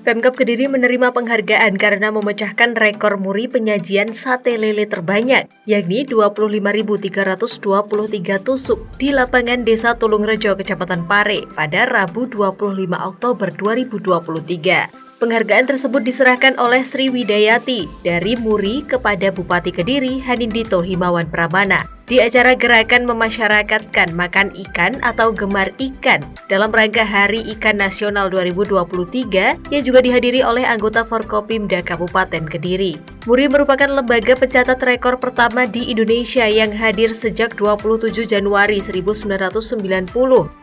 Pemkab Kediri menerima penghargaan karena memecahkan rekor muri penyajian sate lele terbanyak, yakni 25.323 tusuk di lapangan Desa Tulungrejo, Kecamatan Pare pada Rabu 25 Oktober 2023. Penghargaan tersebut diserahkan oleh Sri Widayati dari Muri kepada Bupati Kediri Hanindito Himawan Pramana di acara gerakan memasyarakatkan makan ikan atau gemar ikan dalam rangka Hari Ikan Nasional 2023 yang juga dihadiri oleh anggota Forkopimda Kabupaten Kediri. Muri merupakan lembaga pencatat rekor pertama di Indonesia yang hadir sejak 27 Januari 1990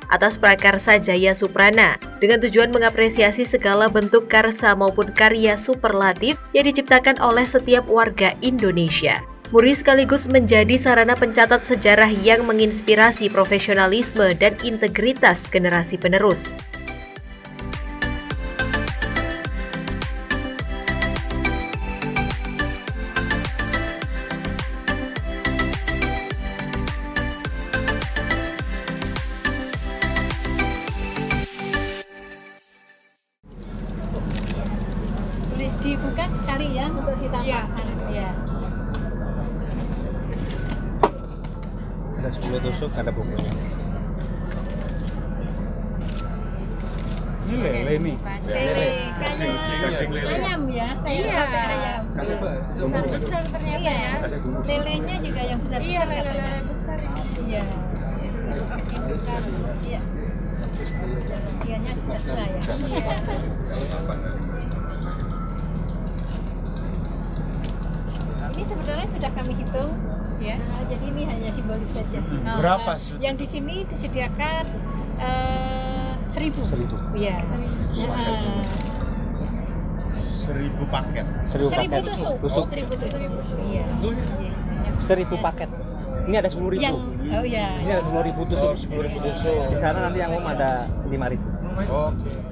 atas prakarsa Jaya Suprana dengan tujuan mengapresiasi segala bentuk karsa maupun karya superlatif yang diciptakan oleh setiap warga Indonesia. Muri sekaligus menjadi sarana pencatat sejarah yang menginspirasi profesionalisme dan integritas generasi penerus. Boleh dibuka kali ya untuk ditambahkan. Ya. Ada 10 tusuk, ada bumbunya. Ini lele nih. Lele kayak ayam ya, kayak sate ayam. Besar-besar ternyata ya. Lelenya juga yang besar-besar. Iya, lele besar ini. Iya. Indukan. Iya. Usianya sudah tua ya. Iya. Ini sebenarnya sudah kami hitung. Ya. Nah, jadi ini hanya simbolis saja. Berapa? Yang di sini disediakan 1.000. 1.000. Iya. 1.000 paket. 1.000 tusuk. Tusuk. 1.000 tusuk. Iya. 1.000 paket. Ini ada 10.000. Yang iya. Di sini ada 10.000 tusuk. 10.000 tusuk. Di sana nanti yang umum ada 5.000. Oke.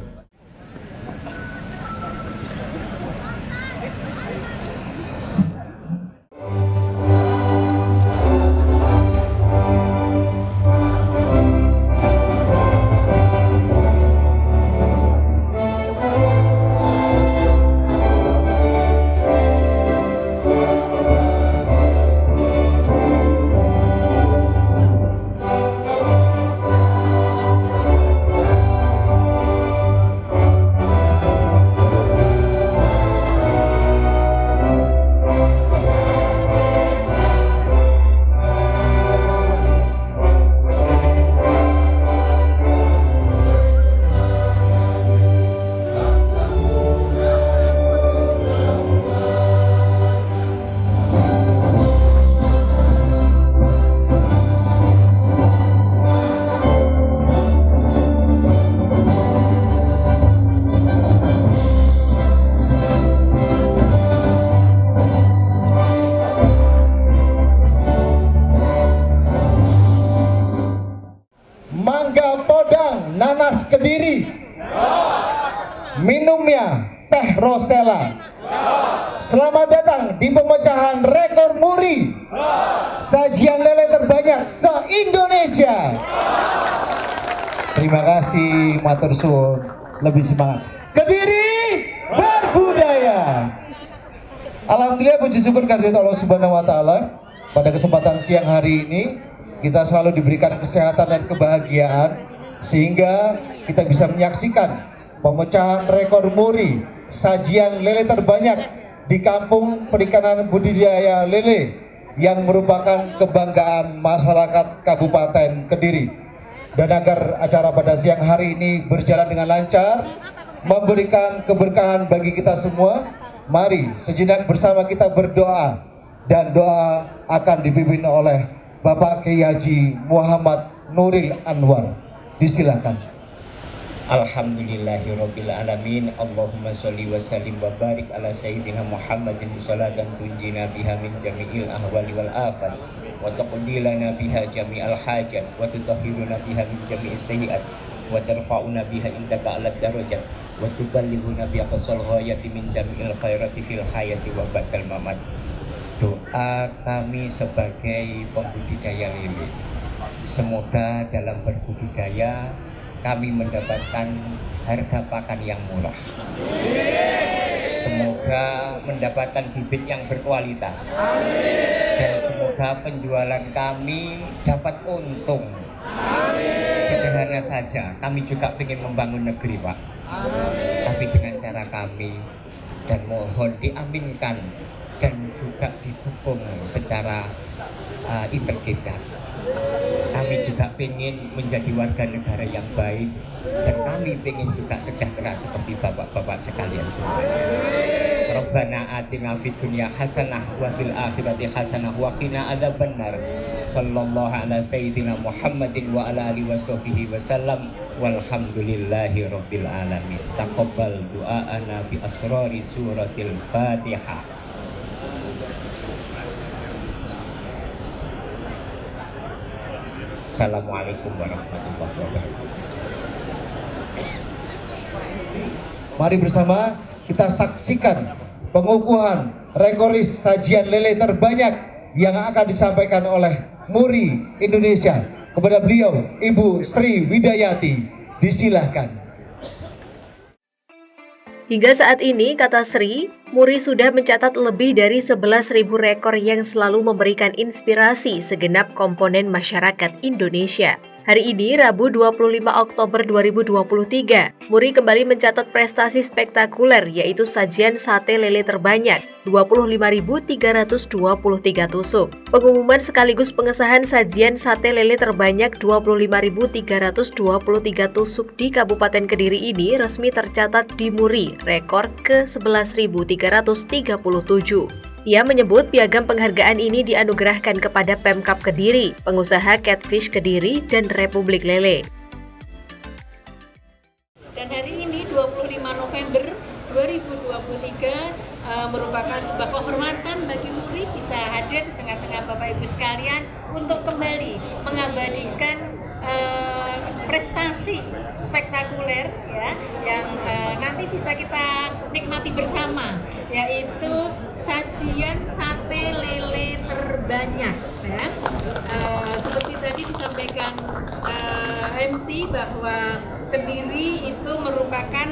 Mangga Podang Nanas Kediri. Minumnya Teh Rosella. Selamat datang di pemecahan rekor muri. Sajian lele terbanyak se-Indonesia. Terima kasih, matur suwun. Lebih semangat. Kediri berbudaya. Alhamdulillah, puji syukur kehadirat Allah Subhanahu wa taala. Pada kesempatan siang hari ini kita selalu diberikan kesehatan dan kebahagiaan sehingga kita bisa menyaksikan pemecahan rekor muri sajian lele terbanyak di Kampung Perikanan Budidaya Lele yang merupakan kebanggaan masyarakat Kabupaten Kediri. Dan agar acara pada siang hari ini berjalan dengan lancar, memberikan keberkahan bagi kita semua, mari sejenak bersama kita berdoa, dan doa akan dipimpin oleh Bapak Kiai Haji Muhammad Nuril Anwar. Disilakan. Alhamdulillahirabbil alamin. Allahumma sholli wa sallim wa barik ala sayyidina Muhammadin sholatan tunjina biha min jami'il ahwali wal afat wa taqdilana biha jami'al hajat wa tutahhiruna biha min jami'is sayyi'at wa tarfa'una biha indaka ala darajat wa tuballighuna biha qasal ghayati min jami'il khairati fil hayati wa ba'dal mamat. Doa kami sebagai pembudidaya lele, semoga dalam berbudidaya kami mendapatkan harga pakan yang murah. Semoga mendapatkan bibit yang berkualitas. Dan semoga penjualan kami dapat untung. Sederhana saja, kami juga ingin membangun negeri, Pak. Tapi dengan cara kami, dan mohon diaminkan dan juga didukung secara integritas. Kami juga ingin menjadi warga negara yang baik, dan kami ingin juga sejahtera seperti bapak-bapak sekalian semua. Rabbana atina fid dunya hasanah wa fil akhirati hasanah wa qina adzabannar. Sallallahu ala sayyidina Muhammadin wa ala alihi washabbihi wasallam. Walhamdulillahi rabbil alamin. Taqabbal du'aana bi asrari suratil Fatihah. Assalamualaikum warahmatullahi wabarakatuh. Mari bersama kita saksikan pengukuhan rekoris sajian lele terbanyak yang akan disampaikan oleh Muri Indonesia. Kepada beliau, Ibu Sri Widayati, disilahkan. Hingga saat ini, kata Sri, Muri sudah mencatat lebih dari 11.000 rekor yang selalu memberikan inspirasi segenap komponen masyarakat Indonesia. Hari ini, Rabu 25 Oktober 2023, Muri kembali mencatat prestasi spektakuler, yaitu sajian sate lele terbanyak, 25.323 tusuk. Pengumuman sekaligus pengesahan sajian sate lele terbanyak 25.323 tusuk di Kabupaten Kediri ini resmi tercatat di Muri, rekor ke 11.337. Ia menyebut piagam penghargaan ini dianugerahkan kepada Pemkab Kediri, pengusaha Catfish Kediri, dan Republik Lele. Dan hari ini 25 November 2023 merupakan sebuah kehormatan bagi Muri bisa hadir di tengah-tengah Bapak Ibu sekalian untuk kembali mengabadikan prestasi spektakuler ya yang nanti bisa kita nikmati bersama, yaitu sajian sate lele terbanyak ya. Seperti tadi disampaikan MC bahwa Kediri itu merupakan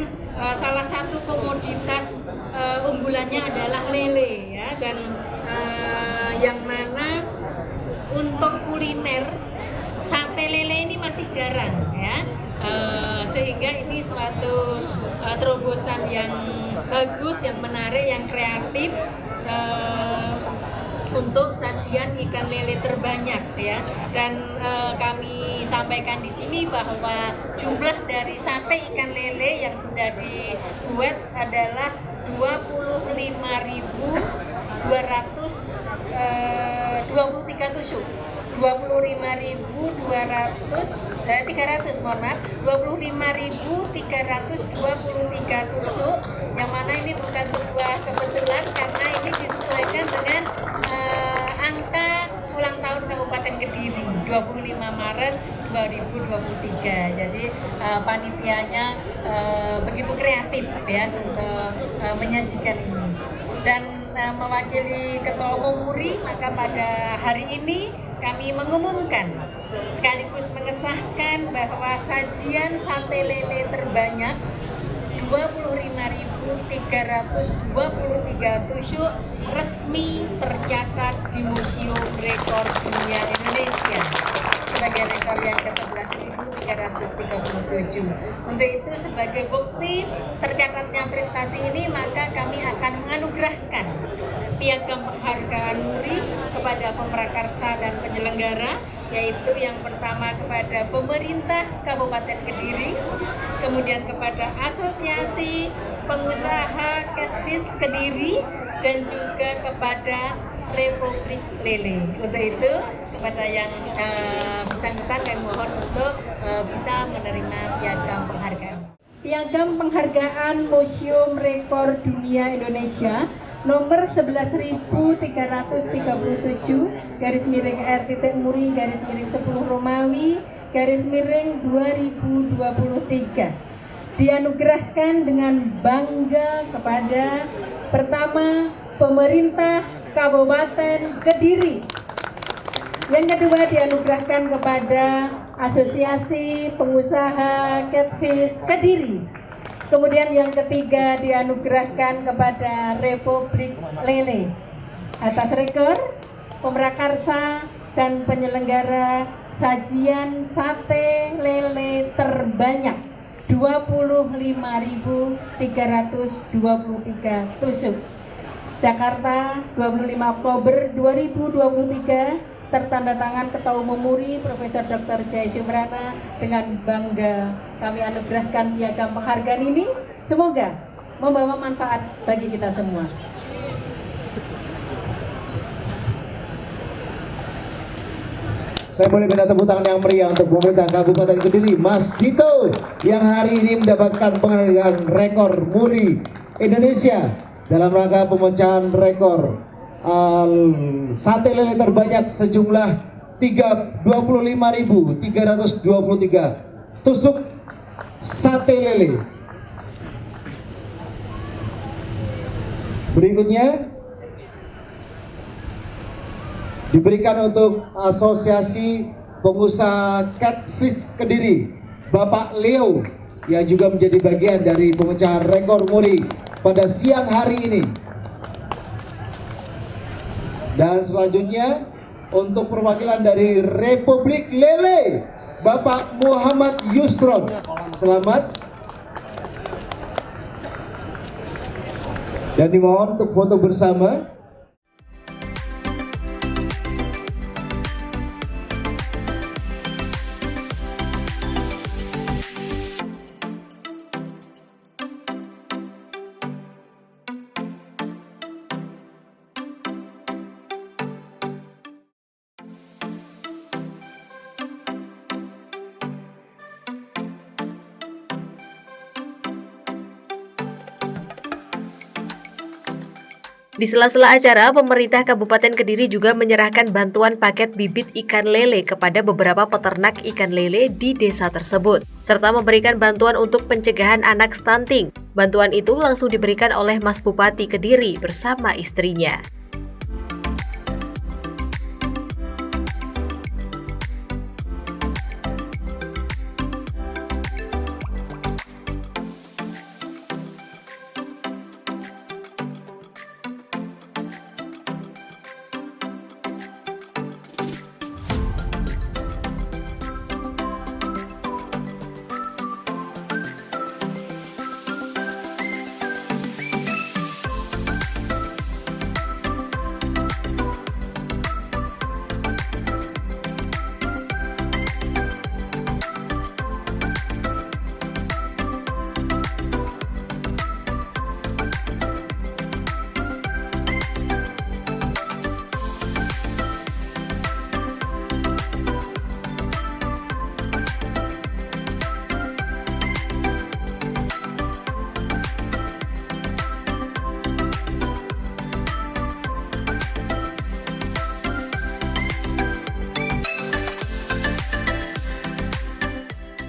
salah satu komoditas unggulannya adalah lele ya, dan yang mana untuk kuliner sate lele ini masih jarang ya, sehingga ini suatu terobosan yang bagus, yang menarik, yang kreatif untuk sajian ikan lele terbanyak ya. Dan kami sampaikan di sini bahwa jumlah dari sate ikan lele yang sudah dibuat adalah 25.223 tusuk. 25.300 tusuk, yang mana ini bukan sebuah kebetulan karena ini disesuaikan dengan angka ulang tahun Kabupaten Kediri 25 Maret 2023. Jadi panitianya begitu kreatif ya untuk menyajikan ini. Dan mewakili Ketua Umum Muri, maka pada hari ini kami mengumumkan sekaligus mengesahkan bahwa sajian sate lele terbanyak 25.323 tusuk resmi tercatat di Museum Rekor Dunia Indonesia sebagai rekor yang ke-11.337. Untuk itu, sebagai bukti tercatatnya prestasi ini, maka kami akan menganugerahkan piagam penghargaan Muri kepada pemrakarsa dan penyelenggara, yaitu yang pertama kepada pemerintah Kabupaten Kediri, kemudian kepada Asosiasi Pengusaha Catfish Kediri, dan juga kepada Republik Lele. Untuk itu, kepada yang bersangkutan kami mohon untuk bisa menerima piagam penghargaan. Piagam penghargaan Museum Rekor Dunia Indonesia nomor 11.337 /R.Muri/10 Romawi /2023 dianugerahkan dengan bangga kepada pertama pemerintah Kabupaten Kediri, yang kedua dianugerahkan kepada Asosiasi Pengusaha Catfish Kediri. Kemudian yang ketiga dianugerahkan kepada Republik Lele atas rekor pemrakarsa dan penyelenggara sajian sate lele terbanyak 25.323 tusuk. Jakarta 25 Oktober 2023 tertanda tangan Ketua Umum MURI Profesor Dr. Jai Suprana. Dengan bangga kami anugerahkan piagam penghargaan ini, semoga membawa manfaat bagi kita semua. Saya boleh minta tepuk tangan yang meriah untuk pemerintah Kabupaten Kediri, Mas Dito, yang hari ini mendapatkan penghargaan rekor MURI Indonesia dalam rangka pemecahan rekor sate lele terbanyak sejumlah 25.323 tusuk sate lele. Berikutnya diberikan untuk Asosiasi Pengusaha Catfish Kediri, Bapak Leo, yang juga menjadi bagian dari pemecahan rekor MURI pada siang hari ini. Dan selanjutnya untuk perwakilan dari Republik Lele, Bapak Muhammad Yusron. Selamat. Dan dimohon untuk foto bersama. Di sela-sela acara, pemerintah Kabupaten Kediri juga menyerahkan bantuan paket bibit ikan lele kepada beberapa peternak ikan lele di desa tersebut, serta memberikan bantuan untuk pencegahan anak stunting. Bantuan itu langsung diberikan oleh Mas Bupati Kediri bersama istrinya.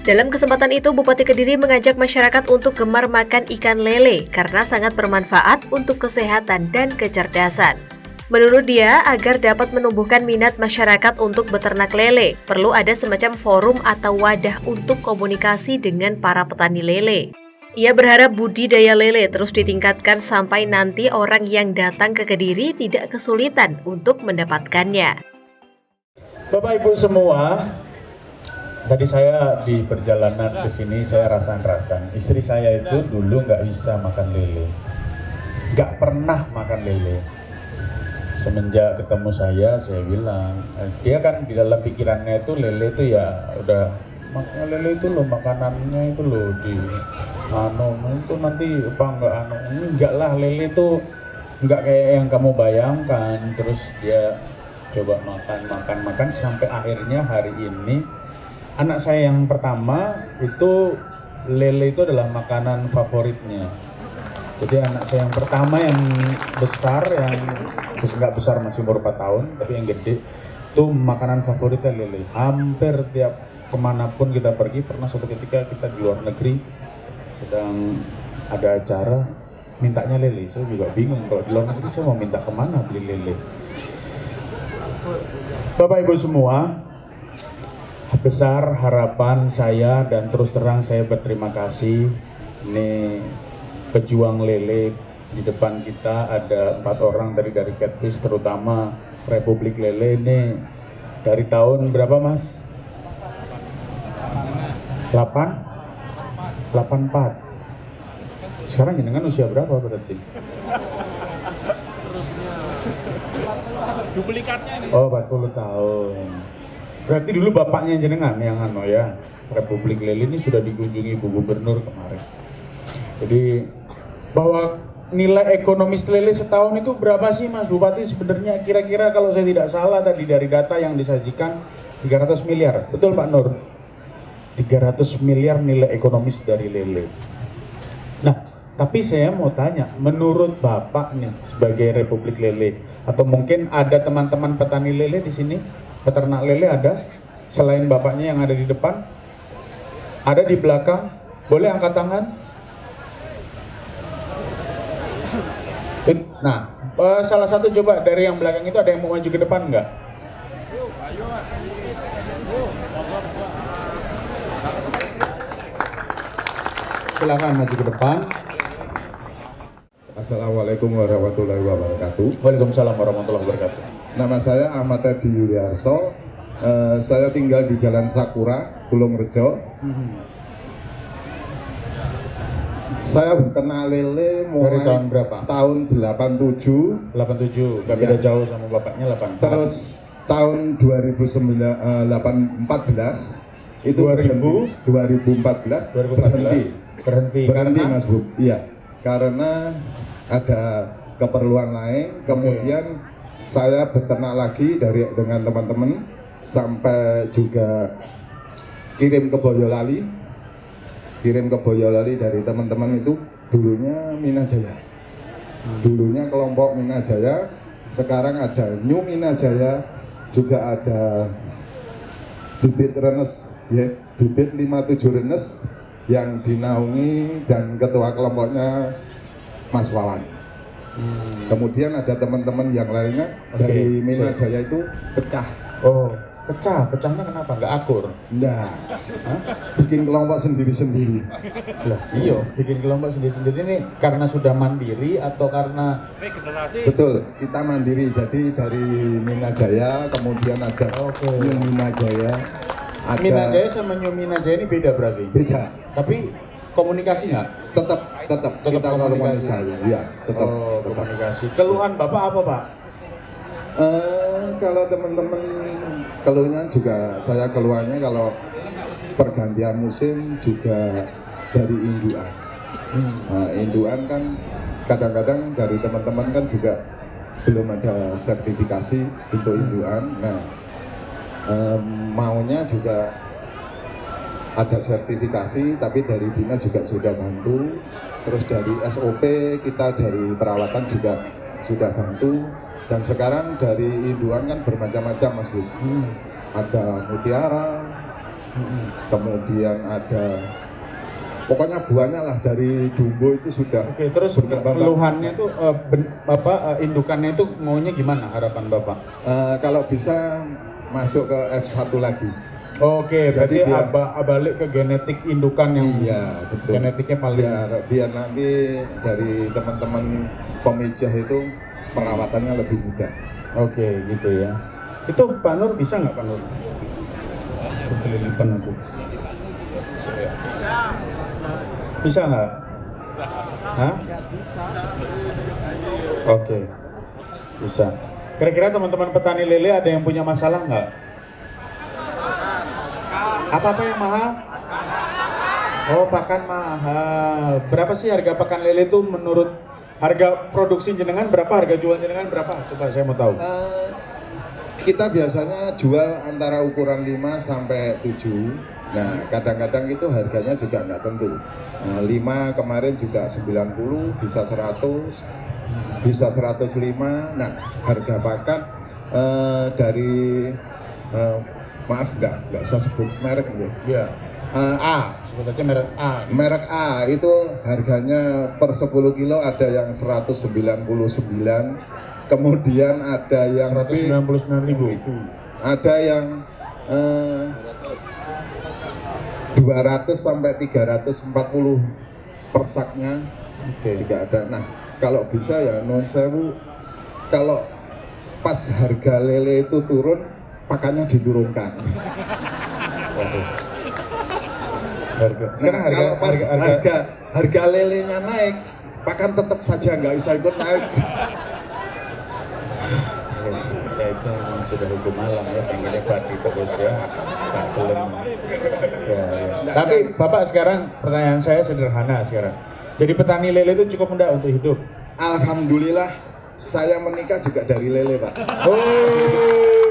Dalam kesempatan itu, Bupati Kediri mengajak masyarakat untuk gemar makan ikan lele karena sangat bermanfaat untuk kesehatan dan kecerdasan. Menurut dia, agar dapat menumbuhkan minat masyarakat untuk beternak lele, perlu ada semacam forum atau wadah untuk komunikasi dengan para petani lele. Ia berharap budidaya lele terus ditingkatkan sampai nanti orang yang datang ke Kediri tidak kesulitan untuk mendapatkannya. Bapak Ibu semua, tadi saya di perjalanan ke sini saya rasan-rasan. Istri saya itu dulu nggak bisa makan lele, nggak pernah makan lele. Semenjak ketemu saya bilang, dia kan di dalam pikirannya itu lele itu ya udah, makanya lele itu loh makanannya itu loh di itu nanti apa enggak lah, lele itu nggak kayak yang kamu bayangkan. Terus dia coba makan sampai akhirnya hari ini anak saya yang pertama itu lele itu adalah makanan favoritnya. Jadi anak saya yang pertama yang besar, yang nggak besar masih umur 4 tahun, tapi yang gede itu makanan favoritnya lele. Hampir tiap kemanapun kita pergi, pernah suatu ketika kita di luar negeri sedang ada acara mintanya lele. Saya juga bingung kalau di luar negeri saya mau minta kemana beli lele. Bapak Ibu semua, besar harapan saya, dan terus terang saya berterima kasih. Ini pejuang lele di depan kita ada 4 orang tadi dari Catfish, terutama Republik Lele. Ini dari tahun berapa Mas? 84. Sekarang jenengan usia berapa berarti? Duplikatnya ini. Oh, 40 tahun. Berarti dulu bapaknya jenengan yang ya. Republik Lele ini sudah dikunjungi Bu Gubernur kemarin. Jadi bahwa nilai ekonomis lele setahun itu berapa sih Mas Bupati sebenarnya? Kira-kira kalau saya tidak salah tadi dari data yang disajikan 300 miliar. Betul Pak Nur? 300 miliar nilai ekonomis dari lele. Nah, tapi saya mau tanya, menurut Bapak nih sebagai Republik Lele, atau mungkin ada teman-teman petani lele di sini, peternak lele ada, selain Bapaknya yang ada di depan, ada di belakang, boleh angkat tangan? Nah, salah satu coba dari yang belakang itu ada yang mau maju ke depan nggak? Silakan maju ke depan. Assalamualaikum warahmatullahi wabarakatuh. Waalaikumsalam warahmatullahi wabarakatuh. Nama saya Ahmad Edi Yuliarso. Saya tinggal di Jalan Sakura, Tulungrejo. Saya berkenal lele mulai Dari tahun berapa? Tahun 87. 87, gak beda jauh sama bapaknya 84. Terus tahun 2014 itu 2014 berhenti karena? Mas Bu. Iya, karena ada keperluan lain. Kemudian saya beternak lagi dengan teman-teman sampai juga kirim ke Boyolali dari teman-teman itu. Dulunya Minajaya, dulunya kelompok Minajaya, sekarang ada New Minajaya, juga ada bibit Rennes, ya, bibit 57 Rennes yang dinaungi dan ketua kelompoknya Mas Wawan. Kemudian ada teman-teman yang lainnya dari Minajaya itu pecah. Oh, pecahnya kenapa? Nggak akur? Nah, bikin kelompok sendiri-sendiri. Lah, iya, bikin kelompok sendiri-sendiri ini karena sudah mandiri atau karena? Betul, kita mandiri. Jadi dari Minajaya, kemudian ada New Minajaya. Minajaya sama New Minajaya ini beda berarti? Beda. Tapi komunikasi nggak? Tetap kita komunikasi. Ya, tetap. Komunikasi. Keluhan Bapak apa Pak? Kalau teman-teman keluhnya juga, saya keluhannya kalau pergantian musim juga dari induan. Induan kan kadang-kadang dari teman-teman kan juga belum ada sertifikasi untuk induan. Nah, maunya juga ada sertifikasi, tapi dari dinas juga sudah bantu. Terus dari SOP kita dari perawatan juga sudah bantu. Dan sekarang dari induan kan bermacam-macam Mas Bu. Ada mutiara, kemudian ada, pokoknya banyak lah, dari jumbo itu sudah. Oke, terus keluhannya itu indukannya itu maunya gimana harapan Bapak? Kalau bisa masuk ke F1 lagi. Oke, berarti balik ke genetik indukan yang betul. Genetiknya paling biar nanti dari teman-teman pemijah itu perawatannya lebih mudah. Oke, gitu ya. Itu Pak Nur bisa nggak Pak Nur? Kelilipan aku. Bisa nggak? Hah? Oke, bisa. Kira-kira teman-teman petani lele ada yang punya masalah nggak? Apa-apa yang mahal? Oh, pakan mahal. Berapa sih harga pakan lele itu menurut harga produksi jenengan berapa? Harga jual jenengan berapa? Coba saya mau tahu. Kita biasanya jual antara ukuran 5 sampai 7. Nah, kadang-kadang itu harganya juga nggak tentu. 5 kemarin juga 90, bisa 100, bisa 105. Nah, harga pakan dari maaf nggak usah sebut merek gitu. Ya. A, sebut aja merek A. Merek A itu harganya per 10 kilo ada yang 199, kemudian ada yang 199.000. ada yang 200 sampai 340 persaknya juga ada. Nah, kalau bisa ya non sewu, kalau pas harga lele itu turun, pakannya diturunkan. Sekarang Nah, kalau pas harga lelenya naik, pakan tetap saja nggak bisa ikut naik. Ya itu memang sudah hukum alam ya, pengennya padi terus ya, nggak belum. Ya. Tapi Bapak, sekarang pertanyaan saya sederhana sekarang. Jadi petani lele itu cukup mudah untuk hidup? Alhamdulillah, saya menikah juga dari lele, Pak. Oh,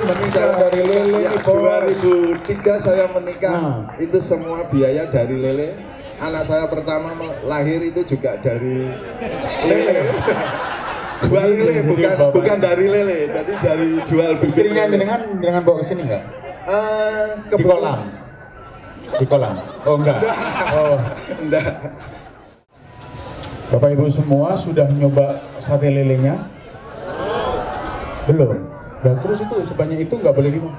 menikah dari lele. Ya, 2003 saya menikah, itu semua biaya dari lele. Anak saya pertama lahir itu juga dari lele. Jual lele, bukan dari lele, jadi dari jual bibit. Istrinya jenengan bawa ke sini nggak? Di kolam. Di kolam. Oh enggak. Oh enggak. Bapak Ibu semua sudah nyoba sate lelenya? Belum. Dan terus itu sebanyak itu nggak boleh gimana?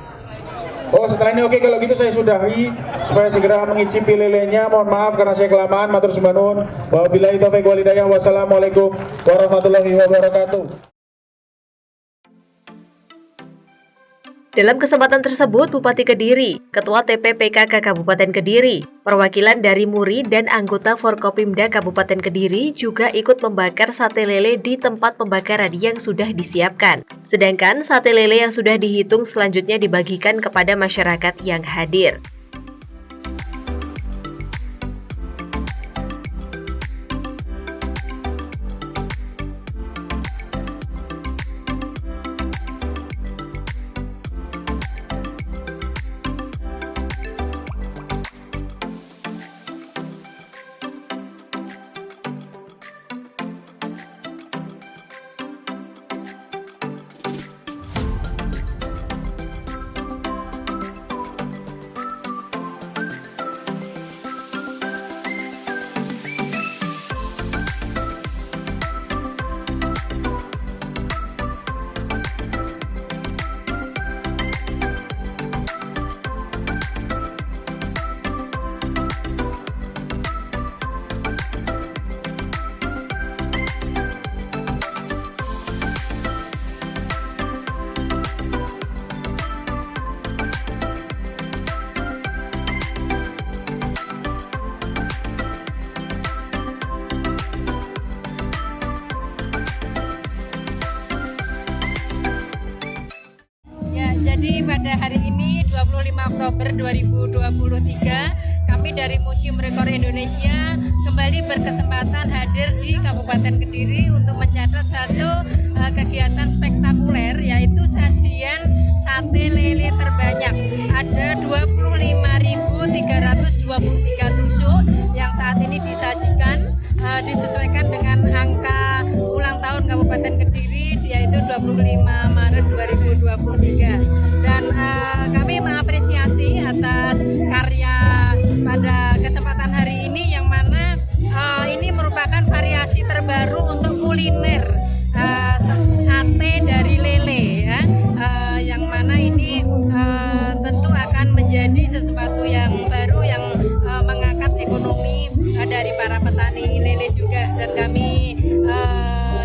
Oh, setelah ini oke, kalau gitu saya sudahi supaya segera mengicipi lelenya. Mohon maaf karena saya kelamaan. Matur sembah nuwun. Wabillahi taufiq wal hidayah. Wassalamualaikum warahmatullahi wabarakatuh. Dalam kesempatan tersebut, Bupati Kediri, Ketua TPPKK Kabupaten Kediri, perwakilan dari MURI dan anggota Forkopimda Kabupaten Kediri juga ikut membakar sate lele di tempat pembakaran yang sudah disiapkan. Sedangkan sate lele yang sudah dihitung selanjutnya dibagikan kepada masyarakat yang hadir. Jadi pada hari ini 25 Oktober 2023 kami dari Museum Rekor Indonesia kembali berkesempatan hadir di Kabupaten Kediri untuk mencatat satu kegiatan spektakuler, yaitu sajian sate lele terbanyak. Ada 25.323 tusuk yang saat ini disajikan, disesuaikan dengan angka ulang tahun Kabupaten Kediri, yaitu 25 Maret 2023. Dan kami mengapresiasi atas karya pada kesempatan hari ini, yang mana ini merupakan variasi terbaru untuk kuliner sate dari lele ya, yang mana ini tentu akan menjadi sesuatu yang baru yang mengangkat ekonomi dari para petani lele juga. Dan kami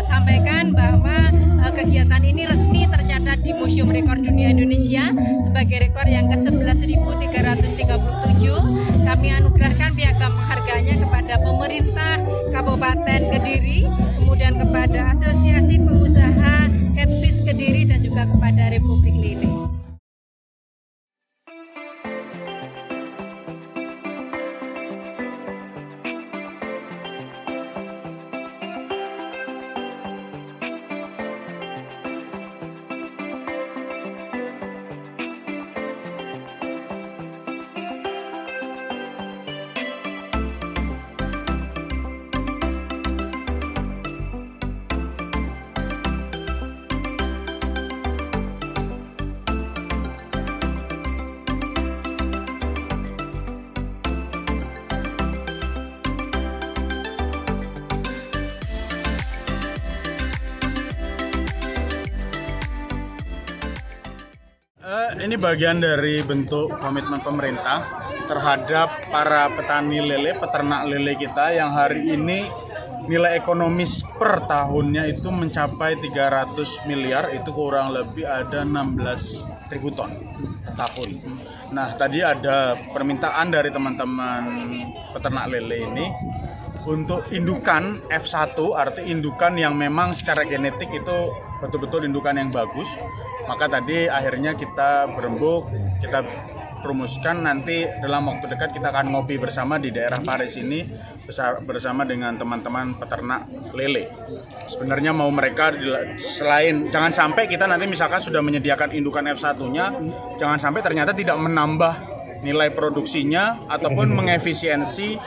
sampaikan bahwa kegiatan ini resmi tercatat di Museum Rekor Dunia Indonesia sebagai rekor yang ke-11.337. Kami anugerahkan piagam penghargaannya kepada pemerintah Kabupaten Kediri, kemudian kepada Asosiasi Pengusaha Catfish Kediri, dan juga kepada Republik Lele. Ini bagian dari bentuk komitmen pemerintah terhadap para petani lele, peternak lele kita yang hari ini nilai ekonomis per tahunnya itu mencapai 300 miliar, itu kurang lebih ada 16.000 ton per tahun. Nah, tadi ada permintaan dari teman-teman peternak lele ini untuk indukan F1, arti indukan yang memang secara genetik itu betul-betul indukan yang bagus. Maka tadi akhirnya kita berembuk, kita promosikan, nanti dalam waktu dekat kita akan ngopi bersama di daerah Paris ini bersama dengan teman-teman peternak lele. Sebenarnya mau mereka selain, jangan sampai kita nanti misalkan sudah menyediakan indukan F1-nya, jangan sampai ternyata tidak menambah nilai produksinya ataupun mengefisiensi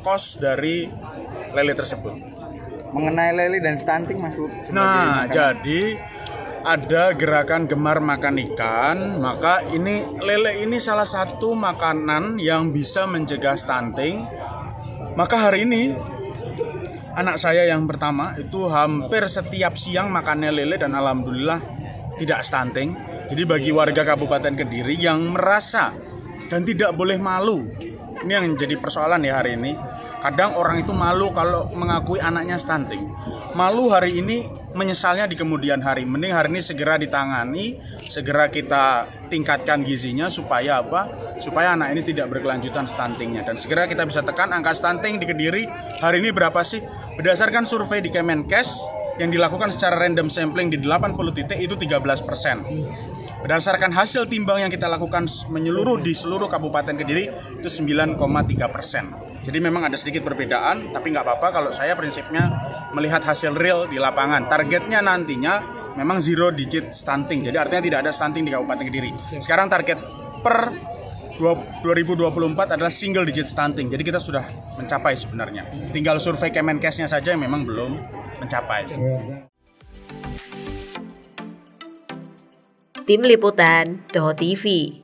cost dari lele tersebut. Mengenai lele dan stunting, Mas Bu. Nah, jadi ada gerakan gemar makan ikan, maka ini lele ini salah satu makanan yang bisa mencegah stunting. Maka hari ini anak saya yang pertama itu hampir setiap siang makannya lele dan alhamdulillah tidak stunting. Jadi bagi warga Kabupaten Kediri yang merasa dan tidak boleh malu, ini yang jadi persoalan ya hari ini. Kadang orang itu malu kalau mengakui anaknya stunting. Malu hari ini, menyesalnya di kemudian hari. Mending hari ini segera ditangani, segera kita tingkatkan gizinya supaya apa? Supaya anak ini tidak berkelanjutan stuntingnya. Dan segera kita bisa tekan angka stunting di Kediri hari ini berapa sih? Berdasarkan survei di Kemenkes yang dilakukan secara random sampling di 80 titik itu 13%. Berdasarkan hasil timbang yang kita lakukan menyeluruh di seluruh Kabupaten Kediri itu 9,3%. Jadi memang ada sedikit perbedaan, tapi nggak apa-apa kalau saya prinsipnya melihat hasil real di lapangan. Targetnya nantinya memang 0 digit stunting, jadi artinya tidak ada stunting di Kabupaten Kediri. Sekarang target per 2024 adalah single digit stunting, jadi kita sudah mencapai sebenarnya. Tinggal survei Kemenkesnya saja yang memang belum mencapai. Tim Liputan, Toho TV.